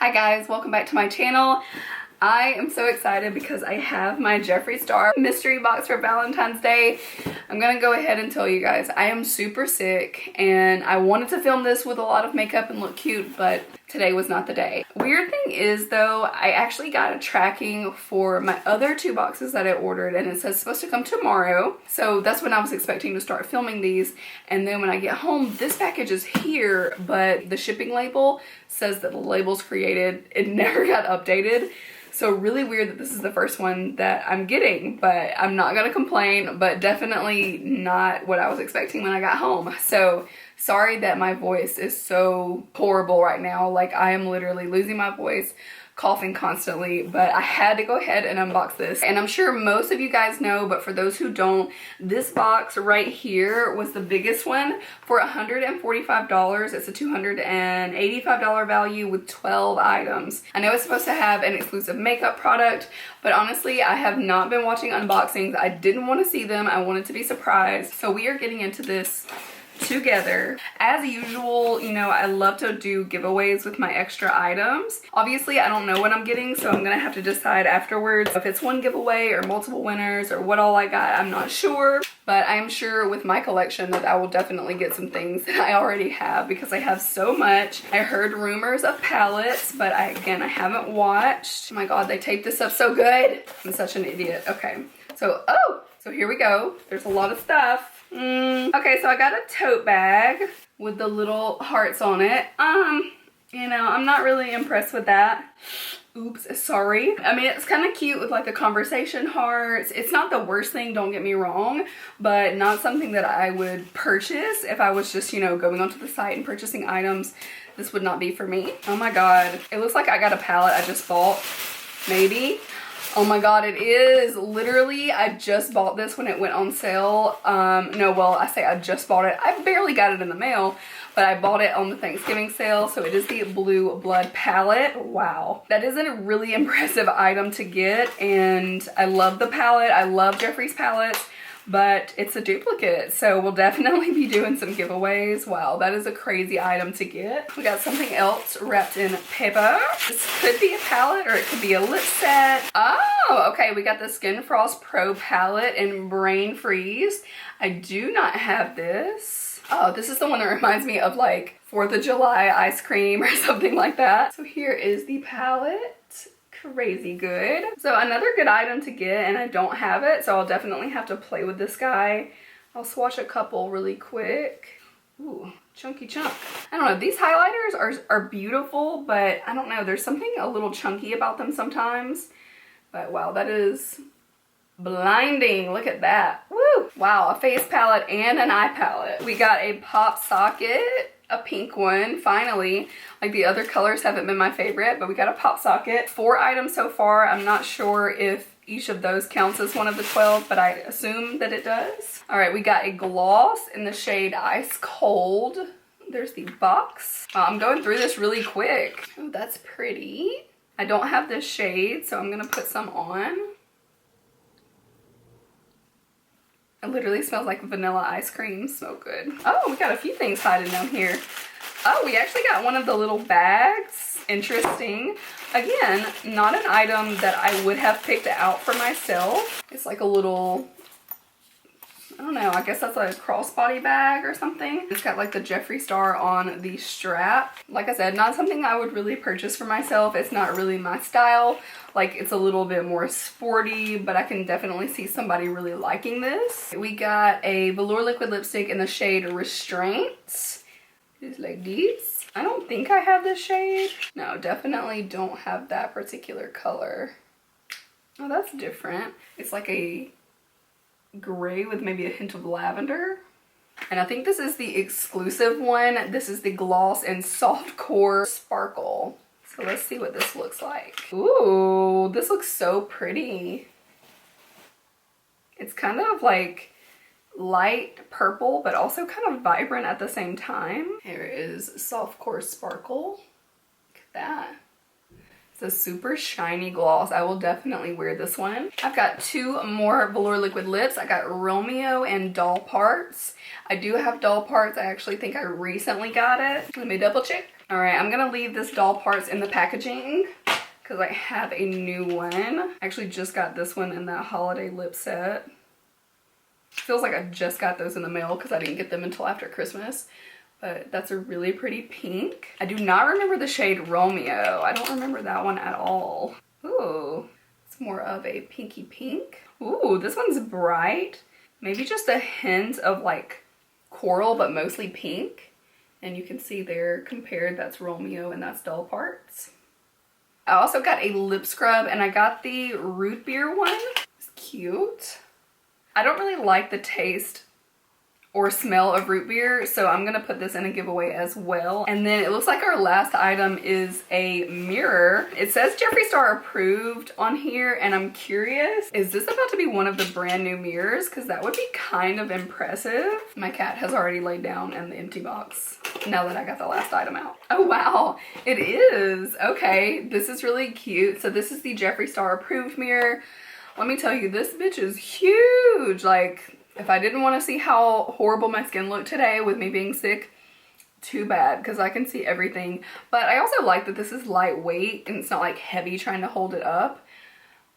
Hi guys, welcome back to my channel. I am so excited because I have my Jeffree Star mystery box for Valentine's Day. I'm gonna go ahead and tell you guys, I am super sick and I wanted to film this with a lot of makeup and look cute, but today was not the day. Weird thing is though, I actually got a tracking for my other two boxes that I ordered and it says it's supposed to come tomorrow. So that's when I was expecting to start filming these. And then when I get home, this package is here, but the shipping label says that the label's created. It never got updated. So really weird that this is the first one that I'm getting, but I'm not gonna complain, but definitely not what I was expecting when I got home. So sorry that my voice is so horrible right now. Like I am literally losing my voice, coughing constantly, but I had to go ahead and unbox this. And I'm sure most of you guys know, but for those who don't, this box right here was the biggest one for $145. It's a $285 value with 12 items. I know it's supposed to have an exclusive makeup product, but honestly, I have not been watching unboxings. I didn't want to see them. I wanted to be surprised. So we are getting into this together. As usual, you know, I love to do giveaways with my extra items. Obviously, I don't know what I'm getting, so I'm gonna have to decide afterwards if it's one giveaway or multiple winners or what all I got. I'm not sure, but I am sure with my collection that I will definitely get some things that I already have because I have so much. I heard rumors of palettes, but I haven't watched. Oh my God, they taped this up so good. I'm such an idiot. Okay, so here we go. There's a lot of stuff. Okay, so I got a tote bag with the little hearts on it. You know, I'm not really impressed with that. Oops, sorry. I mean, it's kind of cute with like the conversation hearts. It's not the worst thing, don't get me wrong, but not something that I would purchase if I was just, you know, going onto the site and purchasing items. This would not be for me. Oh my God. It looks like I got a palette I just bought, maybe. Oh my God, it is. Literally, I just bought this when it went on sale. No, well, I say I just bought it. I barely got it in the mail, but I bought it on the Thanksgiving sale. So it is the Blue Blood palette. Wow. That is a really impressive item to get. And I love the palette. I love Jeffree's palettes, but it's a duplicate. So we'll definitely be doing some giveaways. Wow, that is a crazy item to get. We got something else wrapped in paper. This could be a palette or it could be a lip set. Oh, okay, we got the Skin Frost Pro palette in Brain Freeze. I do not have this. Oh, this is the one that reminds me of like 4th of July ice cream or something like that. So here is the palette. Crazy good. So another good item to get, and I don't have it, so I'll definitely have to play with this guy. I'll swatch a couple really quick. Ooh, chunky chunk. I don't know, these highlighters are beautiful, but I don't know, there's something a little chunky about them sometimes. But wow, that is blinding. Look at that. Woo! Wow, a face palette and an eye palette. We got a pop socket, a pink one, finally. Like the other colors haven't been my favorite, but we got a pop socket. 4 items so far. I'm not sure if each of those counts as one of the 12, but I assume that it does. All right, we got a gloss in the shade Ice Cold. There's the box. I'm going through this really quick. Oh, that's pretty. I don't have this shade, so I'm gonna put some on. It literally smells like vanilla ice cream. So good. Oh, we got a few things hiding down here. Oh, we actually got one of the little bags. Interesting. Again, not an item that I would have picked out for myself. It's like a little, I don't know, I guess that's a crossbody bag or something. It's got like the Jeffree Star on the strap. Like I said, not something I would really purchase for myself. It's not really my style. Like it's a little bit more sporty, but I can definitely see somebody really liking this. We got a velour liquid lipstick in the shade Restraints. Just like this. I don't think I have this shade. No, definitely don't have that particular color. Oh, that's different. It's like a gray with maybe a hint of lavender. And I think this is the exclusive one. This is the Gloss and Soft Core Sparkle. So let's see what this looks like. Ooh, this looks so pretty. It's kind of like light purple, but also kind of vibrant at the same time. Here is Soft Core Sparkle. Look at that. It's a super shiny gloss. I will definitely wear this one. I've got 2 more velour liquid lips. I got Romeo and Doll Parts. I do have Doll Parts. I actually think I recently got it. Let me double check. All right, I'm gonna leave this doll parts in the packaging because I have a new one. I actually just got this one in that holiday lip set. Feels like I just got those in the mail because I didn't get them until after Christmas. But that's a really pretty pink. I do not remember the shade Romeo. I don't remember that one at all. Ooh, it's more of a pinky pink. Ooh, this one's bright. Maybe just a hint of like coral, but mostly pink. And you can see there compared, that's Romeo and that's Doll Parts. I also got a lip scrub and I got the root beer one. It's cute. I don't really like the taste or smell of root beer, so I'm gonna put this in a giveaway as well. And then it looks like our last item is a mirror. It says Jeffree Star approved on here, and I'm curious, is this about to be one of the brand new mirrors? Because that would be kind of impressive. My cat has already laid down in the empty box now that I got the last item out. Oh wow, it is. Okay, this is really cute. So this is the Jeffree Star approved mirror. Let me tell you, this bitch is huge. Like, if I didn't want to see how horrible my skin looked today with me being sick, too bad, because I can see everything. But I also like that this is lightweight and it's not like heavy trying to hold it up.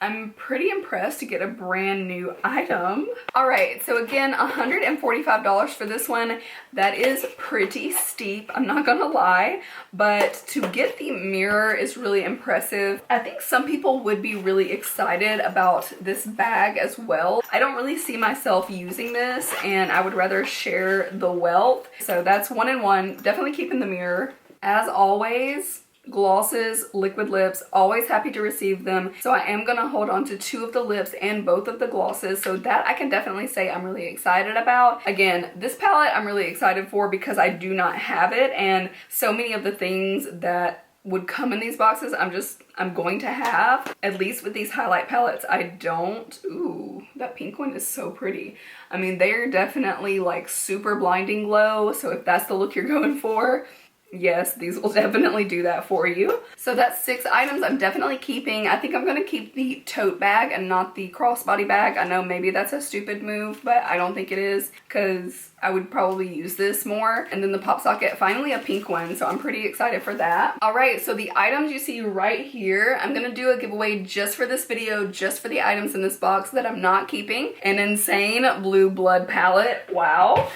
I'm pretty impressed to get a brand new item. All right, so again, $145 for this one. That is pretty steep, I'm not gonna lie, but to get the mirror is really impressive. I think some people would be really excited about this bag as well. I don't really see myself using this, and I would rather share the wealth. So that's 1 and 1, definitely keeping the mirror. As always, glosses, liquid lips, always happy to receive them. So I am gonna hold on to 2 of the lips and both of the glosses, so that I can definitely say I'm really excited about. Again, this palette I'm really excited for because I do not have it, and so many of the things that would come in these boxes I'm going to have. At least with these highlight palettes I don't. Ooh, that pink one is so pretty. I mean, they're definitely like super blinding glow, so if that's the look you're going for, yes, these will definitely do that for you. So that's 6 items I'm definitely keeping. I think I'm gonna keep the tote bag and not the crossbody bag. I know maybe that's a stupid move, but I don't think it is because I would probably use this more. And then the pop socket, finally a pink one, so I'm pretty excited for that. All right, so the items you see right here, I'm gonna do a giveaway just for this video, just for the items in this box that I'm not keeping. An insane blue blood palette, wow.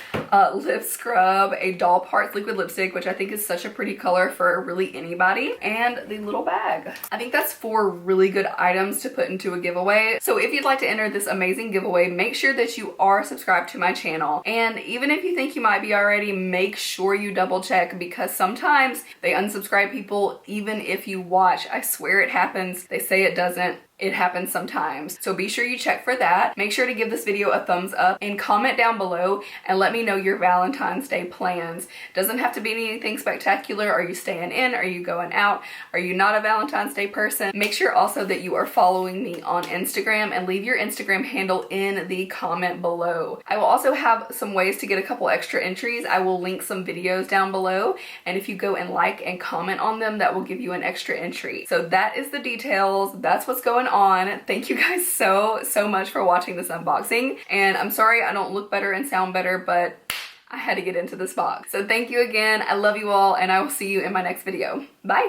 Lip scrub, a Doll Parts liquid lipstick, which I think is such a pretty color for really anybody, and the little bag. I think that's 4 really good items to put into a giveaway. So if you'd like to enter this amazing giveaway, make sure that you are subscribed to my channel. And even if you think you might be already, make sure you double check, because sometimes they unsubscribe people even if you watch. I swear it happens. They say it doesn't. It happens sometimes. So be sure you check for that. Make sure to give this video a thumbs up and comment down below and let me know your Valentine's Day plans. Doesn't have to be anything spectacular. Are you staying in? Are you going out? Are you not a Valentine's Day person? Make sure also that you are following me on Instagram and leave your Instagram handle in the comment below. I will also have some ways to get a couple extra entries. I will link some videos down below, and if you go and like and comment on them, that will give you an extra entry. So that is the details. That's what's going on. Thank you guys so much for watching this unboxing, and I'm sorry I don't look better and sound better, but I had to get into this box. So thank you again. I love you all, and I will see you in my next video. Bye.